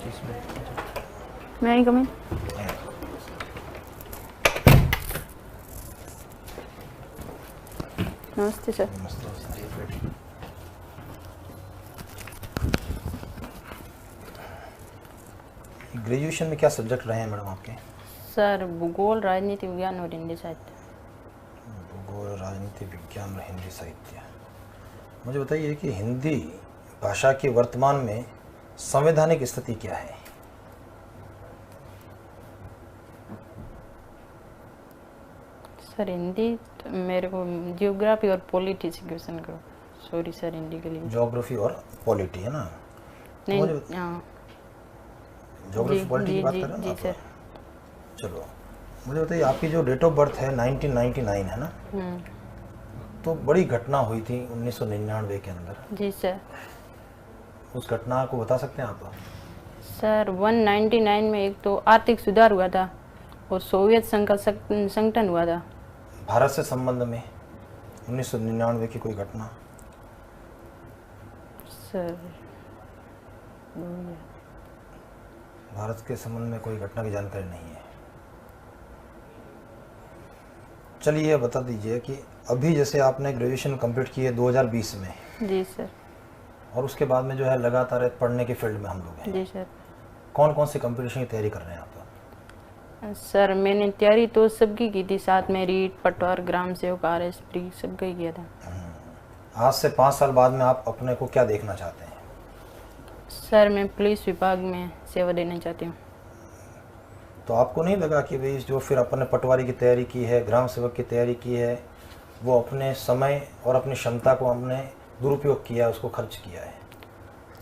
मैं ही कमी। नमस्ते सर। ग्रेजुएशन में क्या सब्जेक्ट रहे हैं मैडम आपके? सर भूगोल, राजनीति विज्ञान और हिंदी साहित्य। भूगोल, राजनीति विज्ञान और हिंदी साहित्य। मुझे बताइए कि हिंदी भाषा की वर्तमान में संवैधानिक स्थिति क्या है? सर हिंदी तो मेरे को जियोग्राफी और पॉलिटी से क्वेश्चन करो। सॉरी सर, हिंदी के लिए ज्योग्राफी और पॉलिटी है ना? नहीं। हाँ ज्योग्राफी पॉलिटी की बात कर रहे हैं ना जी आप? सर। चलो मुझे बताइए, आपकी जो डेट ऑफ बर्थ है 1999 है ना? तो बड़ी घटना हुई थी 1999 के अंदर। जी सर। उस घटना को बता सकते हैं आप? सर 199 में एक तो आर्थिक सुधार हुआ था और सोवियत संघ का संगठन हुआ था। भारत से संबंध में 1999 की कोई घटना? सर भारत के संबंध में कोई घटना की जानकारी नहीं है। चलिए ये बता दीजिए कि अभी जैसे आपने ग्रेजुएशन कंप्लीट की है 2020 में। जी सर। और उसके बाद में जो है लगातार पढ़ने के फील्ड में हम लोग हैं। जी सर। कौन कौन से कंपटीशन की तैयारी कर रहे हैं आप? सर मैंने तैयारी तो सबकी की थी, साथ में रीट, पटवार, ग्राम सेवक, RS प्री सबका ही किया था। आज से 5 साल बाद में आप अपने को क्या देखना चाहते हैं? सर मैं पुलिस विभाग में सेवा देना चाहती हूँ। तो आपको नहीं लगा कि भाई जो फिर अपने पटवारी की तैयारी की है, ग्राम सेवक की तैयारी की है, वो अपने समय और अपनी क्षमता को हमने दुरुपयोग किया है, उसको खर्च किया है?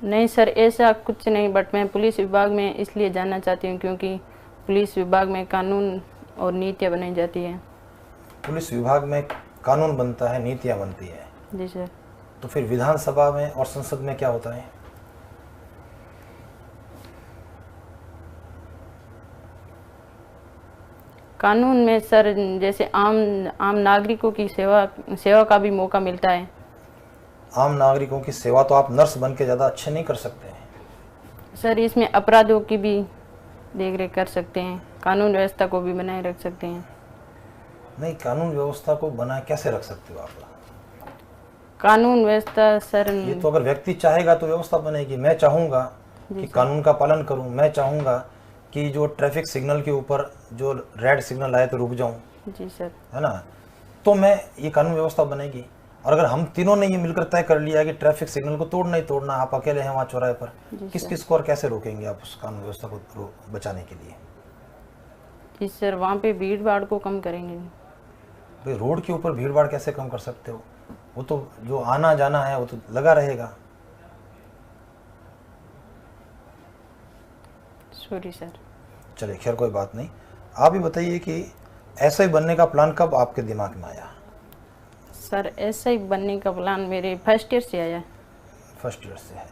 नहीं सर, ऐसा कुछ नहीं, बट मैं पुलिस विभाग में इसलिए जाना चाहती हूँ क्योंकि पुलिस विभाग में कानून और नीतियाँ बनाई जाती है। पुलिस विभाग में कानून बनता है, नीतियाँ बनती है। जी सर। तो फिर विधानसभा में और संसद में क्या होता है? कानून में सर जैसे आम नागरिकों की सेवा का भी मौका मिलता है। आम नागरिकों की सेवा तो आप नर्स बन के ज़्यादा अच्छे नहीं कर सकते हैं सर, इसमें अपराधों की भी देखरेख कर सकते हैं, कानून व्यवस्था को भी बनाए रख सकते हैं। नहीं, कानून व्यवस्था को बनाए कैसे रख सकते हो आप? कानून व्यवस्था सर, ये तो अगर व्यक्ति चाहेगा तो व्यवस्था बनेगी। मैं चाहूँगा कि कानून का पालन करूँ, मैं चाहूँगा कि जो ट्रैफिक सिग्नल के ऊपर जो रेड सिग्नल आए तो रुक जाऊँ, जी सर, है ना? तो मैं ये कानून व्यवस्था बनेगी। और अगर हम तीनों ने ये मिलकर तय कर लिया कि ट्रैफिक सिग्नल को तोड़ना ही तोड़ना, आप अकेले हैं वहाँ चौराहे पर, किस किस को और कैसे रोकेंगे आप उस कानून व्यवस्था को बचाने के लिए? जी सर, वहाँ पे भीड़ भाड़ को कम करेंगे। भाई रोड के ऊपर भीड़ भाड़ कैसे कम कर सकते हो? वो तो जो आना जाना है वो तो लगा रहेगा। Sorry sir. चलिए खैर कोई बात नहीं। आप ही बताइए कि ऐसा ही बनने का प्लान कब आपके दिमाग में आया? सर ऐसा ही बनने का प्लान मेरे फर्स्ट ईयर से आया। फर्स्ट ईयर से है।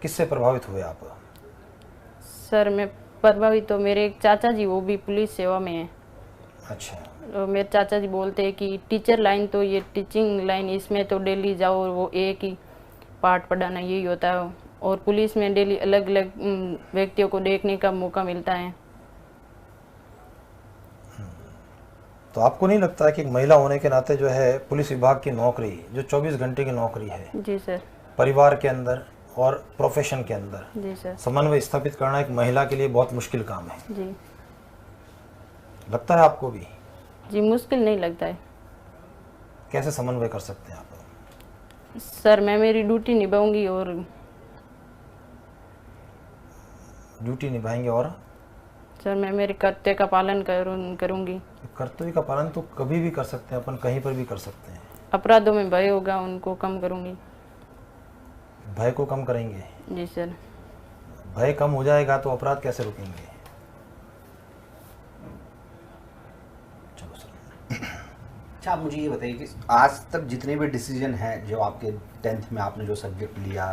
किससे प्रभावित हुए आप? सर मैं प्रभावित तो मेरे एक चाचा जी, वो भी पुलिस सेवा में है। अच्छा। तो मेरे चाचा जी बोलते हैं कि टीचर लाइन तो ये टीचिंग लाइन, इसमें तो डेली जाओ और वो एक ही पाठ पढ़ाना यही होता है, और पुलिस में डेली अलग अलग व्यक्तियों को देखने का मौका मिलता है। तो आपको नहीं लगता है कि एक महिला होने के नाते जो है पुलिस विभाग की नौकरी, जो 24 घंटे की नौकरी है, जी सर, परिवार के अंदर और प्रोफेशन के अंदर जी सर, समन्वय स्थापित करना एक महिला के लिए बहुत मुश्किल काम है? जी लगता है आपको भी? जी, मुश्किल नहीं लगता है। कैसे समन्वय कर सकते हैं आप? सर मैं मेरी ड्यूटी निभाऊंगी और ड्यूटी निभाएंगे और सर मैं मेरे कर्तव्य का पालन करूंगी। कर्तव्य का पालन तो कभी भी कर सकते हैं अपन, कहीं पर भी कर सकते हैं। अपराधों में भय होगा उनको कम करूंगी। भय को कम करेंगे? जी सर। भय कम हो जाएगा तो अपराध कैसे रुकेंगे? चलो सर। अच्छा, आप मुझे ये बताइए कि आज तक जितने भी डिसीजन हैं, जो आपके 10th में आपने जो सब्जेक्ट लिया,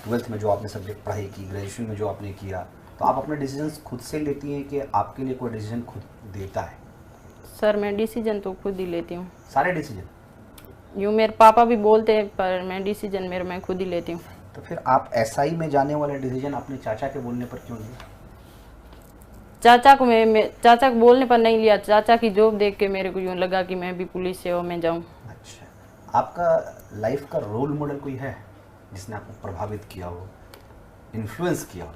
12th में जो आपने सब्जेक्ट पढ़ाई की, ग्रेजुएशन में जो आपने किया, तो आप अपने डिसीजंस खुद से लेती हैं कि आपके लिए कोई डिसीजन खुद देता है? सर मैं डिसीजन तो खुद ही लेती हूँ। सारे डिसीजन? यूँ मेरे पापा भी बोलते हैं, पर मैं डिसीजन मैं खुद ही लेती हूँ। तो फिर आप एसआई में जाने वाला डिसीजन अपने चाचा के बोलने पर क्यों लिया? चाचा को मैं चाचा को बोलने पर नहीं लिया, चाचा की जॉब देख के मेरे को यूँ लगा कि मैं भी पुलिस सेवा में जाऊँ। अच्छा, आपका लाइफ का रोल मॉडल कोई है जिसने आपको प्रभावित किया हो, इन्फ्लुएंस किया हो?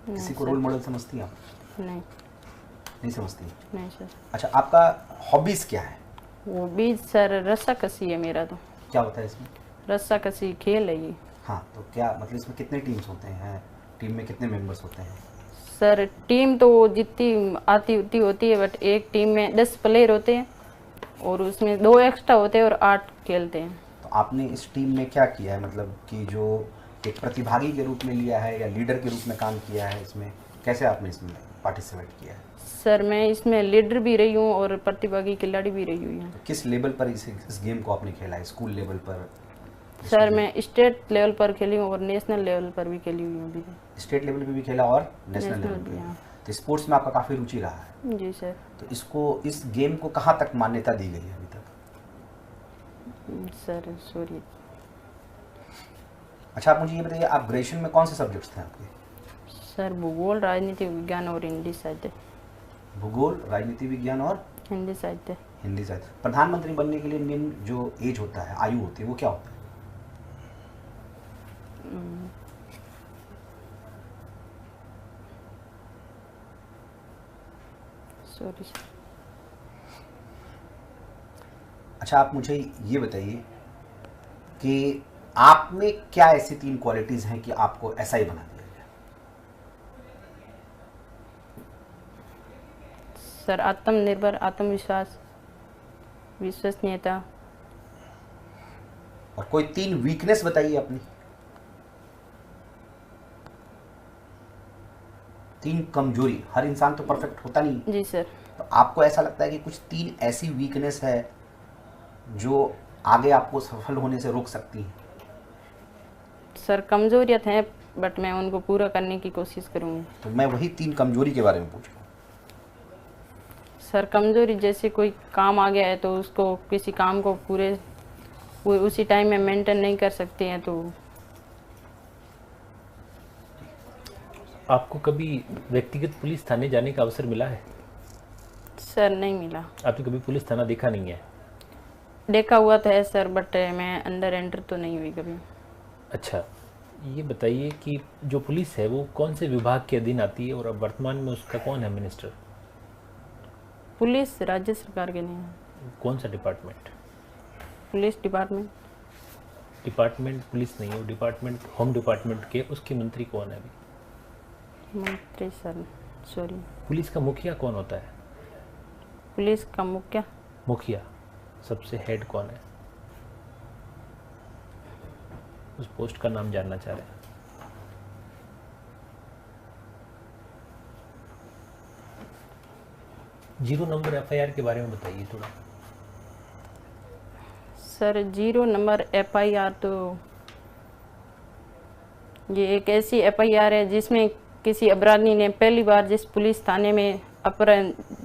किसी को रोल मॉडल समझती हैं आप? नहीं नहीं समझती? नहीं सर। अच्छा, आपका हॉबीज़ क्या है? वो भी सर रस्साकसी है मेरा। तो क्या होता है इसमें? रस्साकसी खेल है ये। हाँ, तो क्या मतलब इसमें कितने टीम्स होते हैं, टीम में कितने मेंबर्स होते हैं? सर टीम तो जितनी आती उतनी होती है, बट एक टीम में 10 प्लेयर होते हैं और उसमें 2 एक्स्ट्रा होते हैं और 8 खेलते हैं। तो आपने इस टीम में क्या किया है, मतलब कि जो एक प्रतिभागी के रूप में लिया है या लीडर के रूप में काम किया है, इसमें कैसे आपने इसमें पार्टिसिपेट किया है? सर मैं इसमें लीडर भी रही हूँ और प्रतिभागी खिलाड़ी भी रही हुई हूँ। तो किस लेवल पर इस गेम को आपने खेला है? स्कूल लेवल पर? सर मैं स्टेट लेवल पर खेली हूँ और नेशनल लेवल पर भी खेली हुई हूँ अभी। स्टेट लेवल पे भी खेला और नेशनल लेवल पे? हाँ। तो स्पोर्ट्स में आपका काफ़ी रुचि रहा है। जी सर। तो इस गेम को कहाँ तक मान्यता दी गई है अभी तक? Sir sorry. अच्छा, आप मुझे ये बताइए, आप ग्रेजुएशन में कौन से सब्जेक्ट्स थे आपके? सर भूगोल, राजनीति विज्ञान और हिंदी साहित्य। भूगोल, राजनीति विज्ञान और हिंदी साहित्य। हिंदी साहित्य। प्रधानमंत्री बनने के लिए निम्न जो एज होता है, आयु होती है, वो क्या होता है? Sorry sir. अच्छा, आप मुझे ये बताइए कि आप में क्या ऐसी 3 क्वालिटीज़ हैं कि आपको एसआई बना दिया गया? सर आत्मनिर्भर, आत्मविश्वास, विश्वसनीयता। और कोई 3 वीकनेस बताइए अपनी। 3 कमजोरी। हर इंसान तो परफेक्ट होता नहीं। जी सर। तो आपको ऐसा लगता है कि कुछ 3 ऐसी वीकनेस है जो आगे आपको सफल होने से रोक सकती है? सर कमजोरियत है, बट मैं उनको पूरा करने की कोशिश करूँगी। तो मैं वही 3 कमजोरी के बारे में पूछ रहा हूँ। सर कमजोरी जैसे कोई काम आ गया है तो उसको किसी काम को पूरे उसी टाइम में मेंटेन नहीं कर सकते हैं। तो आपको कभी व्यक्तिगत पुलिस थाने जाने का अवसर मिला है? सर नहीं मिला। आपने कभी पुलिस थाना देखा नहीं है? देखा हुआ तो है सर, बट मैं अंडर एंटर तो नहीं हुई कभी। अच्छा, ये बताइए कि जो पुलिस है वो कौन से विभाग के अधीन आती है और अब वर्तमान में उसका कौन है मिनिस्टर? पुलिस राज्य सरकार के नहीं है। कौन सा department? Police department. Department police नहीं है, डिपार्टमेंट होम डिपार्टमेंट के, उसके मंत्री कौन है अभी? मंत्री सर सॉरी। पुलिस का मुखिया कौन होता है? पुलिस का मुखिया सबसे हेड कौन है? उस पोस्ट का नाम जानना चाह रहे हैं। जीरो नंबर एफआईआर के बारे में बताइए थोड़ा। सर 0 नंबर एफआईआर तो ये एक ऐसी एफआईआर है जिसमें किसी अपराधी ने पहली बार जिस पुलिस थाने में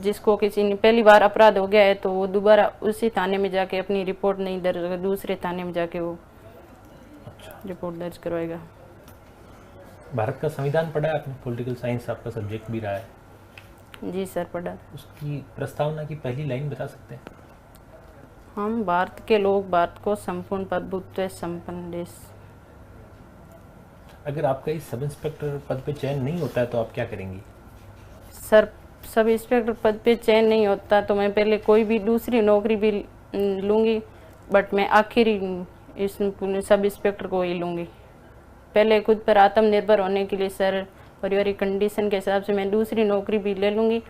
जिसको किसी ने पहली बार अपराध हो गया है तो वो दोबारा उसी थाने में जाके अपनी रिपोर्ट नहीं दर्ज, दूसरे थाने में जाके वो रिपोर्ट दर्ज करवाएगा। भारत का संविधान पढ़ा है आपने? पॉलिटिकल साइंस आपका सब्जेक्ट भी रहा है। जी सर पढ़ा। उसकी प्रस्तावना की पहली लाइन बता सकते हैं? हम भारत के लोग भारत को संपूर्ण प्रभुत्व संपन्न देश। अगर आपका इस सब इंस्पेक्टर पद पे चयन नहीं होता है तो आप क्या करेंगी? सर सब इंस्पेक्टर पद पे चयन नहीं होता तो मैं पहले कोई भी दूसरी नौकरी भी लूँगी, बट मैं आखिरी इस सब इंस्पेक्टर को ही लूँगी। पहले खुद पर आत्मनिर्भर होने के लिए सर पारिवारिक कंडीशन के हिसाब से मैं दूसरी नौकरी भी ले लूँगी,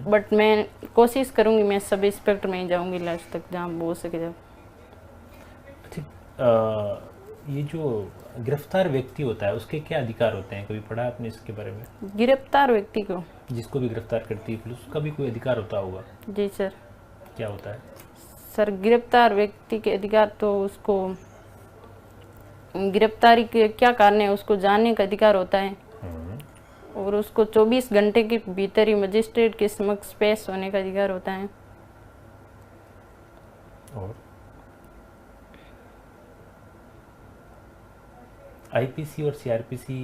बट मैं कोशिश करूँगी मैं सब इंस्पेक्टर में ही जाऊँगी लास्ट तक जहाँ हो सके जब। अच्छा, ये जो गिरफ्तार व्यक्ति होता है उसके क्या अधिकार होते हैं? कभी पढ़ा आपने इसके बारे में? गिरफ्तार व्यक्ति को जिसको भी गिरफ्तार करती है पुलिस, उसका भी कोई अधिकार होता होगा? जी सर। क्या होता है? सर गिरफ्तार व्यक्ति के अधिकार तो उसको गिरफ्तारी के क्या कारण है उसको जानने का अधिकार होता है और उसको 24 घंटे के भीतर ही मजिस्ट्रेट के समक्ष पेश होने का अधिकार होता है। और आईपीसी और सीआरपीसी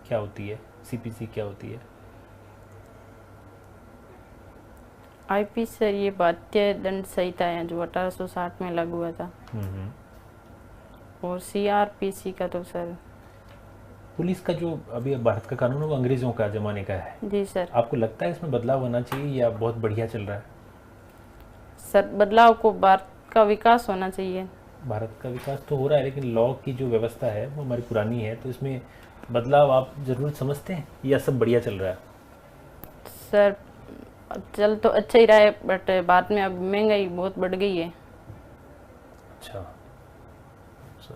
क्या होती है, सीपीसी क्या होती है? आईपी सर ये भारतीय दंड संहिता है जो 1860 में लागू हुआ था। और सीआरपीसी का तो सर पुलिस का जो अभी भारत का कानून है वो अंग्रेजों का ज़माने का है। जी सर। आपको लगता है इसमें बदलाव होना चाहिए या बहुत बढ़िया चल रहा है? सर बदलाव को भारत का विकास होना चाहिए। भारत का विकास तो हो रहा है, लेकिन लॉ की जो व्यवस्था है वो हमारी पुरानी है, तो इसमें बदलाव आप ज़रूरत समझते हैं या सब बढ़िया चल रहा है? सर चल तो अच्छा ही रहा है, बट बाद में अब महंगाई बहुत बढ़ गई है। अच्छा सर,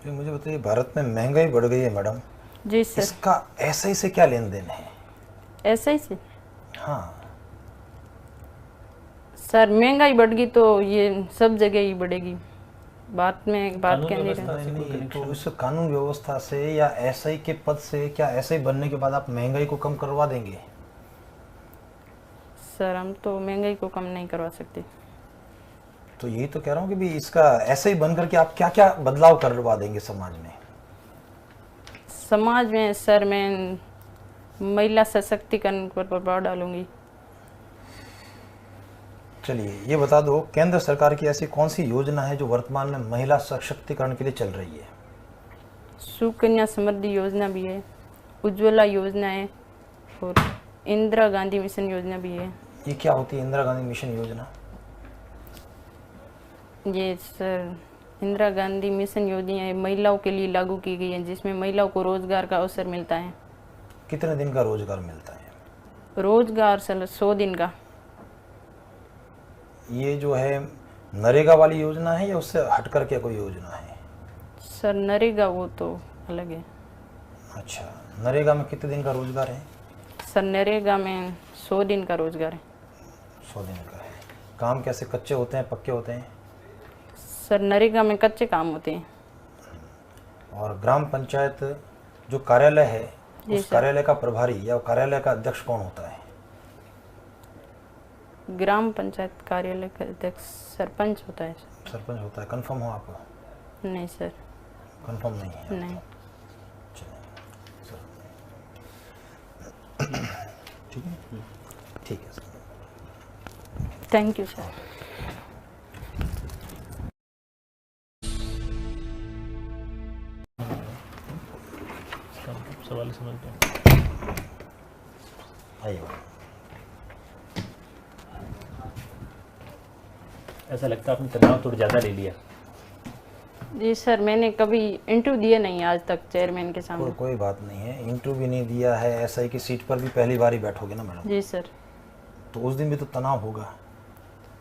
तो मुझे बताइए, भारत में महंगाई बढ़ गई है मैडम, जी सर। इसका एसआई से क्या लेन देन है? ऐसा ही से हाँ, सर महंगाई बढ़ गई तो ये सब जगह ही बढ़ेगी, बात में बात कानून कहने व्यवस्था रहे। से कोई नहीं, तो connection? इस कानून व्यवस्था से या एसआई के पद से, क्या एसआई बनने के बाद आप महंगाई को कम करवा देंगे? सर हम तो महंगाई को कम नहीं करवा सकते। तो यही तो कह रहा हूँ कि भी इसका एसआई बन करके आप क्या क्या बदलाव करवा देंगे समाज में? समाज में सर मैं महिला सशक्तिकरण पर प्रभाव डालूंगी। चलिए ये बता दो, केंद्र सरकार की ऐसी कौन सी योजना है जो वर्तमान में महिला सशक्तिकरण के लिए चल रही है? सुकन्या समृद्धि योजना भी है, उज्ज्वला योजना है और इंदिरा गांधी मिशन योजना भी है। ये क्या होती है इंदिरा गांधी मिशन योजना? ये सर इंदिरा गांधी मिशन योजना महिलाओं के लिए लागू की गई है, जिसमें महिलाओं को रोजगार का अवसर मिलता है। कितने दिन का रोजगार मिलता है? रोजगार सर 100 दिन का। ये जो है नरेगा वाली योजना है या उससे हटकर के कोई योजना है? सर नरेगा वो तो अलग है। अच्छा, नरेगा में कितने दिन का रोजगार है? सर नरेगा में 100 दिन का रोजगार है। 100 दिन का है। काम कैसे, कच्चे होते हैं पक्के होते हैं? सर नरेगा में कच्चे काम होते हैं। और ग्राम पंचायत जो कार्यालय है, जी उस सर। कार्यालय का प्रभारी या कार्यालय का अध्यक्ष कौन होता है? ग्राम पंचायत कार्यालय का अध्यक्ष सरपंच होता है। सरपंच होता है। कंफर्म हो आप? नहीं सर। कंफर्म नहीं है? नहीं। ठीक है, ठीक है सर। Thank you sir. इसका सवाल समझते हैं। आइए। ऐसा लगता है आपने तनाव थोड़ा ज़्यादा ले लिया। जी सर, मैंने कभी इंटरव्यू दिया नहीं आज तक चेयरमैन के सामने। कोई बात नहीं है, इंटरव्यू भी नहीं दिया है, एसआई की सीट पर भी पहली बार ही बैठोगे ना मैडम, जी सर। तो उस दिन भी तो तनाव होगा।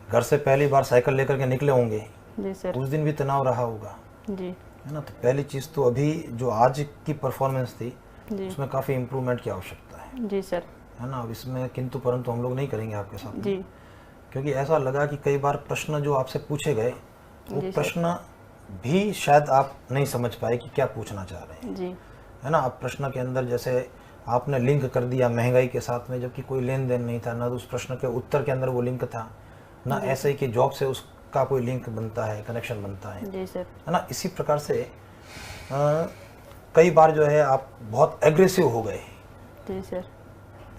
घर से पहली बार साइकिल लेकर के निकले होंगे, जी सर। उस दिन भी तनाव रहा होगा, जी है ना। तो पहली चीज़ तो अभी जो आज की परफॉर्मेंस थी जी उसमें काफ़ी इम्प्रूवमेंट की आवश्यकता है जी सर। है ना। अब इसमें किंतु परंतु हम लोग नहीं करेंगे आपके साथ में, जी क्योंकि ऐसा लगा कि कई बार प्रश्न जो आपसे पूछे गए वो जी सर। प्रश्न भी शायद आप नहीं समझ पाए कि क्या पूछना चाह रहे हैं, जी है ना। आप प्रश्न के अंदर जैसे आपने लिंक कर दिया महंगाई के साथ में, जबकि कोई लेन देन नहीं था, ना तो उस प्रश्न के उत्तर के अंदर वो लिंक था, ना एसआई की जॉब से उसका कोई लिंक बनता है, कनेक्शन बनता है जी सर। ना। इसी प्रकार से कई बार जो है आप बहुत एग्रेसिव हो गए, जी सर।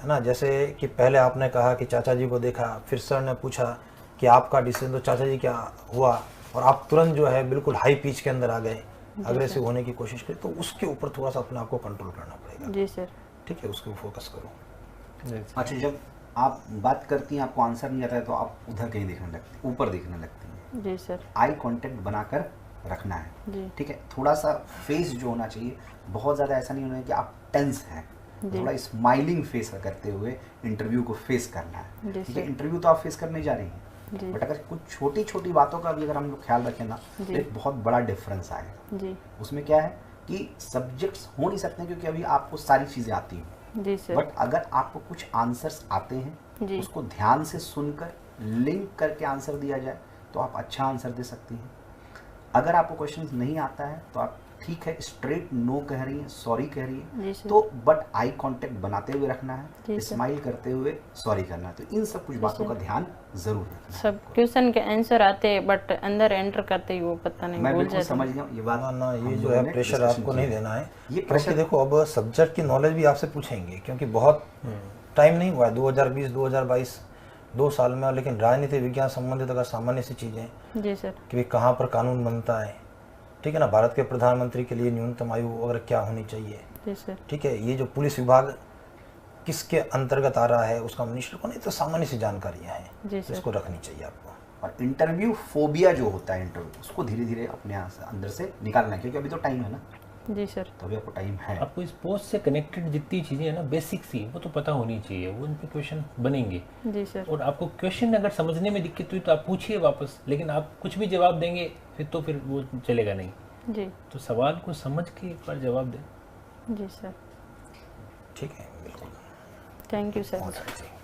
है ना। जैसे कि पहले आपने कहा कि चाचा जी को देखा, फिर सर ने पूछा कि आपका डिसीजन, तो चाचा जी क्या हुआ, और आप तुरंत जो है बिल्कुल हाई पिच के अंदर आ गए, अग्रेसिव होने की कोशिश करी। तो उसके ऊपर थोड़ा सा अपने आप को कंट्रोल करना पड़ेगा, जी सर। ठीक है, उसको फोकस करो। अच्छा, जब आप बात करती हैं आपको आंसर नहीं आता है तो आप उधर कहीं देखने लगती हैं, ऊपर देखने लगती हैं। जी सर। आई कांटेक्ट बनाकर रखना है, जी ठीक है। थोड़ा सा फेस जो होना चाहिए, बहुत ज़्यादा ऐसा नहीं होना है कि आप टेंस हैं, जी। थोड़ा स्माइलिंग फेस करते हुए इंटरव्यू को फेस करना है, जी ठीक है। सर। इंटरव्यू तो आप फेस करने जा रही हैं, जी बट अगर कुछ छोटी छोटी बातों का भी अगर हम लोग ख्याल रखें ना, तो जी। एक बहुत बड़ा डिफरेंस आएगा। जी उसमें क्या है कि सब्जेक्ट्स हो नहीं सकते क्योंकि अभी आपको सारी चीज़ें आती हैं, जी सर। बट अगर आपको कुछ आंसर्स आते हैं, जी उसको ध्यान से सुनकर लिंक करके आंसर दिया जाए तो आप अच्छा आंसर दे सकती हैं। अगर आपको क्वेश्चंस नहीं आता है तो आप ठीक है, स्ट्रेट नो कह रही है, सॉरी कह रही जी है, सर। तो बट आई कांटेक्ट बनाते हुए रखना जी है, सर। स्माइल करते हुए सॉरी करना है। तो इन सब कुछ बातों का ध्यान जरूर रखना है। सब क्वेश्चन के आंसर आते हैं बट अंदर एंटर करते ही वो पता नहीं मैं भूल बिल्कुल जाते समझ हैं। गया हूँ ये बात। ना ना, ये हम जो लोगों है ने प्रेशर discussion आपको किया नहीं है। देना है, ये क्योंकि प्रेशर देखो अब सब्जेक्ट की नॉलेज भी आपसे पूछेंगे, क्योंकि बहुत टाइम नहीं हुआ है, 2020 2022 2 साल में, लेकिन राजनीति विज्ञान संबंधित अगर सामान्य सी चीज़ें जी सर। कि भाई कहाँ पर कानून बनता है, ठीक है ना, भारत के प्रधानमंत्री के लिए न्यूनतम आयु वगैरह क्या होनी चाहिए, जी सर। ठीक है, ये जो पुलिस विभाग किसके अंतर्गत आ रहा है उसका मिनिस्टर को नहीं, तो सामान्य सी जानकारियाँ हैं, जी तो सर। इसको रखनी चाहिए आपको। और इंटरव्यू फोबिया जो होता है इंटरव्यू, उसको धीरे धीरे अपने यहाँ से अंदर से निकालना है, क्योंकि अभी तो टाइम है ना, जी सर। तो अभी आपको टाइम है। आपको इस पोस्ट से कनेक्टेड जितनी चीज़ें हैं ना बेसिक सी, वो तो पता होनी चाहिए, वो उन पे क्वेश्चन बनेंगे। जी सर। और आपको क्वेश्चन अगर समझने में दिक्कत हुई तो आप पूछिए वापस, लेकिन आप कुछ भी जवाब देंगे फिर वो चलेगा नहीं। जी। तो सवाल को समझ के एक बार जवाब दें। जी सर। ठीक है, बिल्कुल। Thank you sir. बहुत अच्छी।